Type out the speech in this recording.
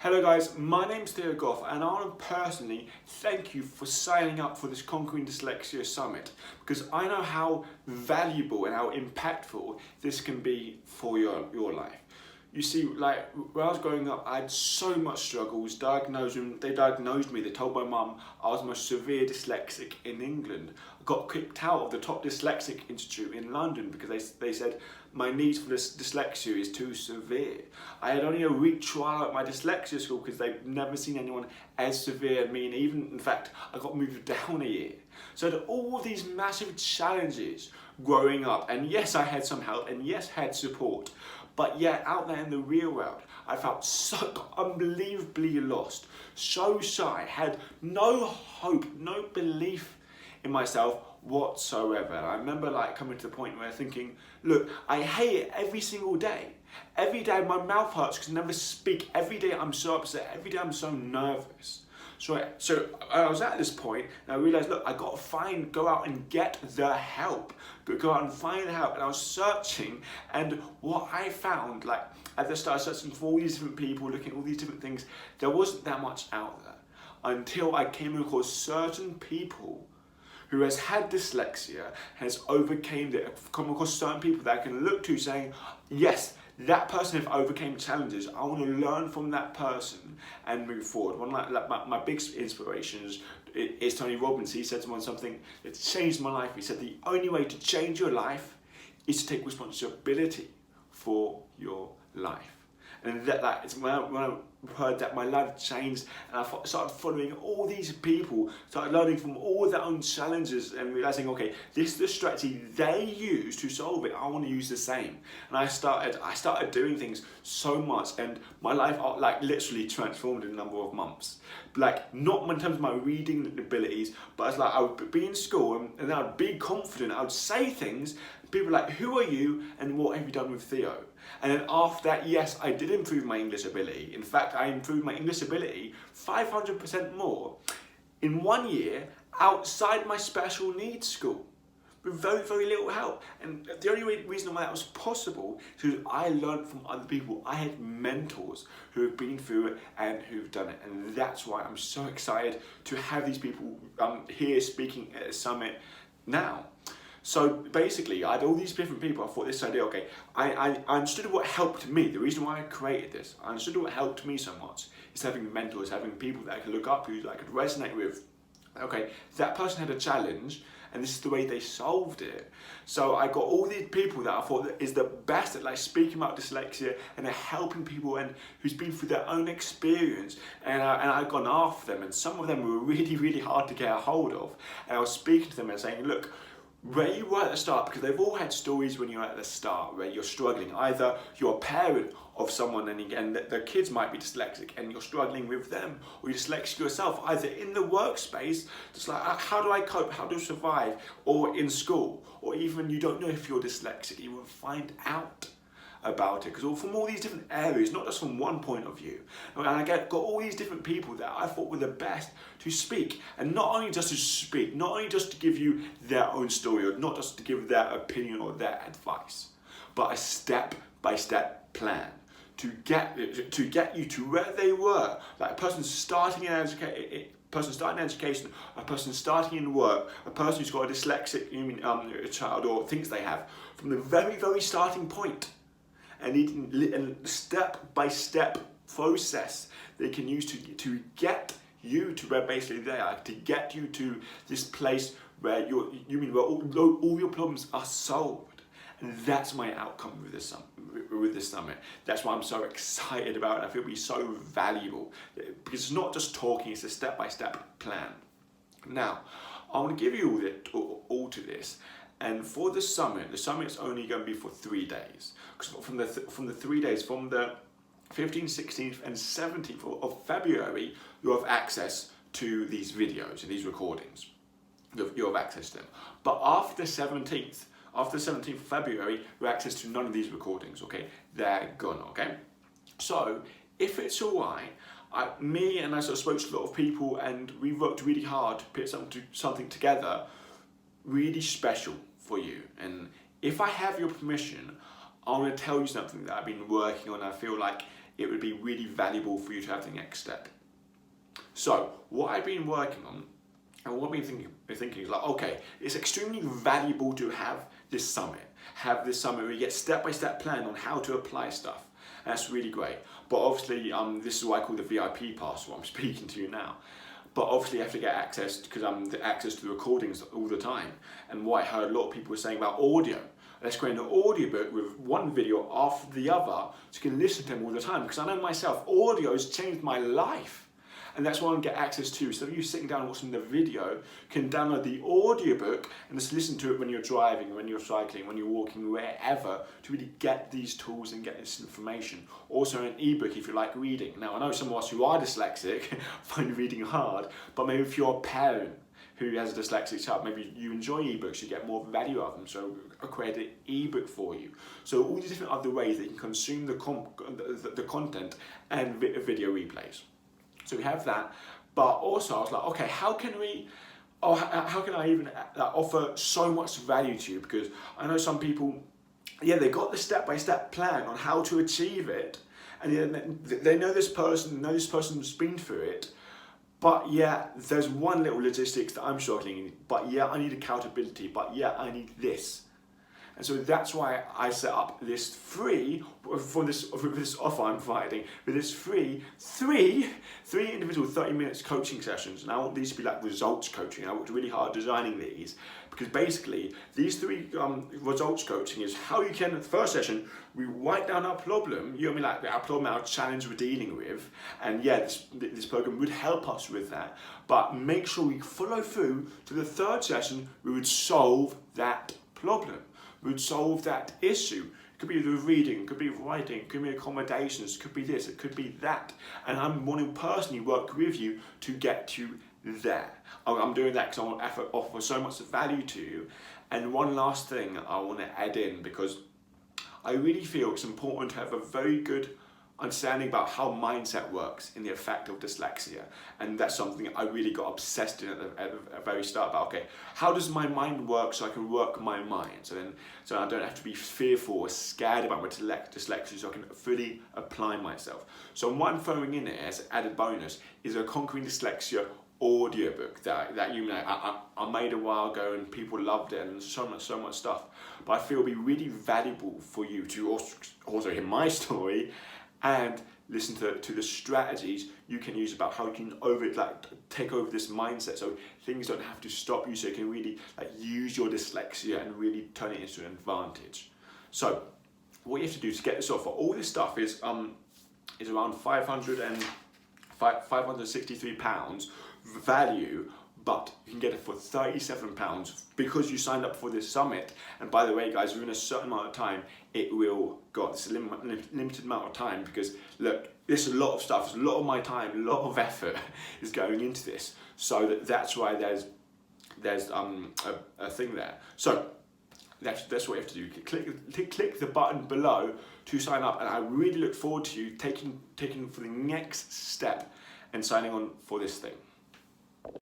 Hello guys, my name's Theo Goff and I want to personally thank you for signing up for this Conquering Dyslexia Summit because I know how valuable and how impactful this can be for your life. You see, like when I was growing up, I had so much struggles. They diagnosed me. They told my mum I was the most severe dyslexic in England. I got kicked out of the top dyslexic institute in London because they said my needs for this dyslexia is too severe. I had only a week trial at my dyslexia school because they've never seen anyone as severe as me, and even in fact I got moved down a year. So I had all of these massive challenges growing up, and yes, I had some help, and yes, had support. But yet, out there in the real world, I felt so unbelievably lost, so shy, had no hope, no belief in myself whatsoever. And I remember coming to the point where thinking, look, I hate it every single day. Every day my mouth hurts because I never speak. Every day I'm so upset. Every day I'm so nervous. So I was at this point and I realized, look, I got to go out and get the help. Go out and find the help. And I was searching, and what I found, at the start, searching for all these different people, looking at all these different things, there wasn't that much out there until I came across certain people who has had dyslexia, has overcame it. I've come across certain people that I can look to saying, yes, that person have overcame challenges. I want to learn from that person and move forward. One my big inspirations is Tony Robbins. He said to me something that changed my life. He said the only way to change your life is to take responsibility for your life. And it's when I heard that, my life changed, and I started following all these people, started learning from all their own challenges and realizing, okay, this is the strategy they use to solve it. I want to use the same. And I started doing things so much, and my life literally transformed in a number of months. Not in terms of my reading abilities, but it's I would be in school and I would be confident. I would say things. People were like, who are you and what have you done with Theo? And then after that, yes, I did improve my English ability. In fact, I improved my English ability 500% more in 1 year outside my special needs school with very, very little help. And the only reason why that was possible is because I learned from other people. I had mentors who have been through it and who've done it. And that's why I'm so excited to have these people here speaking at a summit now. So basically, I had all these different people. I thought this idea, okay, I understood what helped me. The reason why I created this, I understood what helped me so much is having mentors, having people that I could look up to, that I could resonate with. Okay, that person had a challenge, and this is the way they solved it. So I got all these people that I thought that is the best at speaking about dyslexia and are helping people and who's been through their own experience. And I've gone after them, and some of them were really, really hard to get a hold of. And I was speaking to them and saying, look, where you were at the start, because they've all had stories when you're at the start where you're struggling. Either you're a parent of someone and the kids might be dyslexic and you're struggling with them, or you're dyslexic yourself, either in the workspace, just how do I cope, how do I survive, or in school, or even you don't know if you're dyslexic, you will find out about it, because from all these different areas, not just from one point of view. And I got all these different people that I thought were the best to speak, and not only just to speak, not only just to give you their own story, or not just to give their opinion or their advice, but a step-by-step plan to get you to where they were. Like a person starting in education, a person starting in work, a person who's got a dyslexic child or thinks they have, from the very, very starting point. And step-by-step process they can use to get you to where basically they are, to get you to this place where where all your problems are solved. And that's my outcome with this summit. That's why I'm so excited about it. I feel it'll be so valuable because it's not just talking; it's a step-by-step plan. Now, I want to give you all to this. And for the summit's only going to be for 3 days. Because from the 3 days, from the 15th, 16th, and 17th of February, you have access to these videos and these recordings. You have access to them. But after the 17th of February, you have access to none of these recordings. Okay, they're gone. Okay, so if it's alright, me and I spoke to a lot of people, and we worked really hard to put something together, really special for you. And if I have your permission, I want to tell you something that I've been working on. I feel like it would be really valuable for you to have the next step. So what I've been working on, and what I've been thinking is like, okay, it's extremely valuable to have this summit where you get step-by-step plan on how to apply stuff. And that's really great. But obviously, this is what I call the VIP pass, what I'm speaking to you now. But obviously you have to get access, because the access to the recordings all the time. And what I heard a lot of people were saying about audio. Let's create an audiobook with one video after the other so you can listen to them all the time. Because I know myself, audio has changed my life. And that's what I want to get access to. So if you're sitting down and watching the video, you can download the audiobook and just listen to it when you're driving, when you're cycling, when you're walking, wherever, to really get these tools and get this information. Also an ebook if you like reading. Now I know some of us who are dyslexic find reading hard, but maybe if you're a parent who has a dyslexic child, maybe you enjoy ebooks, you get more value out of them, so I created an ebook for you. So all these different other ways that you can consume the content and video replays. So we have that, but also I was like, okay, how can I even offer so much value to you? Because I know some people, yeah, they got the step-by-step plan on how to achieve it, and they know this person's been through it, but yeah, there's one little logistics that I'm struggling in, but yeah, I need accountability, but yeah, I need this. And so that's why I set up this free, for this offer I'm providing, with this free three individual 30 minutes coaching sessions. And I want these to be like results coaching. I worked really hard designing these, because basically these three results coaching is how you can, the first session, we write down our problem, like our problem, our challenge we're dealing with. And yeah, this program would help us with that. But make sure we follow through to the third session, we would solve that problem. Would solve that issue. It could be the reading, it could be writing, it could be accommodations, it could be this, it could be that. And I'm wanting to personally work with you to get you there. I'm doing that because I want to offer so much value to you. And one last thing I want to add in, because I really feel it's important to have a very good understanding about how mindset works in the effect of dyslexia. And that's something I really got obsessed in at the very start about, okay, how does my mind work so I can work my mind? So I don't have to be fearful or scared about my dyslexia, so I can fully apply myself. So what I'm throwing in there as added bonus is a Conquering Dyslexia audiobook that I made a while ago, and people loved it, and so much stuff. But I feel it'll be really valuable for you to also hear my story and listen to the strategies you can use about how you can take over this mindset, so things don't have to stop you, so you can really use your dyslexia and really turn it into an advantage. So what you have to do to get this offer, all this stuff is around £563 value, but you can get it for £37 because you signed up for this summit. And by the way, guys, within a certain amount of time, it will go. It's a limited amount of time, because look, this is a lot of stuff, it's a lot of my time, a lot of effort is going into this. So that's why there's a thing there. So that's what you have to do. Click the button below to sign up, and I really look forward to you taking for the next step and signing on for this thing.